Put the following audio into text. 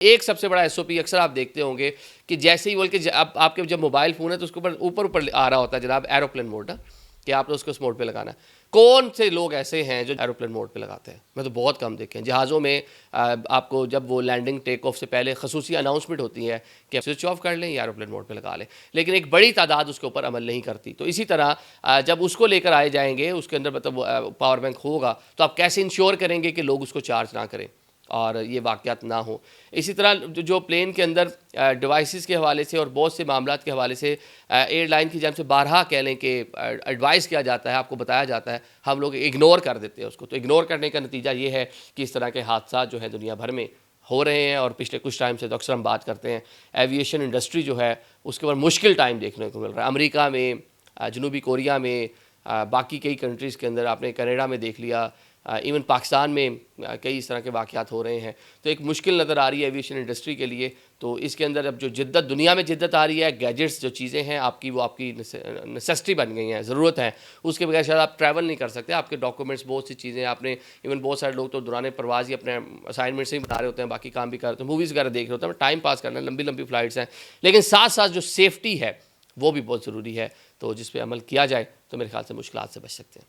एक सबसे बड़ा एसओपी अक्सर आप देखते होंगे कि जैसे ही बोल के आपके जब मोबाइल फ़ोन है तो उसके ऊपर ऊपर आ रहा होता है जनाब एरोप्लेन मोड ना, कि आपने उसको उस मोड पे लगाना है। कौन से लोग ऐसे हैं जो एरोप्लेन मोड पे लगाते हैं? मैं तो बहुत कम देखे हैं। जहाज़ों में आपको जब वो लैंडिंग टेक ऑफ से पहले खसूसी अनाउंसमेंट होती है कि स्विच ऑफ कर लें या एरोप्लेन मोड पे लगा लें, लेकिन एक बड़ी तादाद उसके ऊपर अमल नहीं करती। तो इसी तरह जब उसको लेकर आए जाएंगे, उसके अंदर मतलब पावर बैंक होगा, तो आप कैसे इंश्योर करेंगे कि लोग उसको चार्ज ना करें और ये वाक़यात ना हो। इसी तरह जो प्लेन के अंदर डिवाइसेस के हवाले से और बहुत से मामलात के हवाले से एयरलाइन की जानिब से बारहा कह लें कि एडवाइस किया जाता है, आपको बताया जाता है, हम लोग इग्नोर कर देते हैं उसको। तो इग्नोर करने का नतीजा ये है कि इस तरह के हादसा जो है दुनिया भर में हो रहे हैं। और पिछले कुछ टाइम से तो अक्सर हम बात करते हैं एविएशन इंडस्ट्री जो है उसके ऊपर मुश्किल टाइम देखने को मिल रहा है। अमेरिका में, जनूबी कोरिया में, बाकी कई कंट्रीज़ के अंदर, आपने कनाडा में देख लिया, इवन पाकिस्तान में कई इस तरह के वाक़यात हो रहे हैं। तो एक मुश्किल नज़र आ रही है एविएशन इंडस्ट्री के लिए। तो इसके अंदर अब जो जिद्दत दुनिया में जिद्दत आ रही है, गैजेट्स जो चीज़ें हैं आपकी, वो आपकी नेसेसिटी बन गई हैं, ज़रूरत है। उसके बगैर शायद आप ट्रैवल नहीं कर सकते। आपके डॉक्यूमेंट्स, बहुत सी चीज़ें आपने, इवन बहुत सारे लोग तो दौरान परवाज़ ही अपने असाइनमेंट से ही बना रहे होते हैं, बाकी काम भी कर रहे होते हैं, मूवीज़ वगैरह देख रहे होते हैं, टाइम पास करना है, लंबी लंबी फ़्लाइट्स हैं। लेकिन साथ साथ जो सेफ्टी है वो भी बहुत ज़रूरी है। तो जिस पर अमल किया जाए तो मेरे ख्याल से मुश्किलात से बच सकते हैं।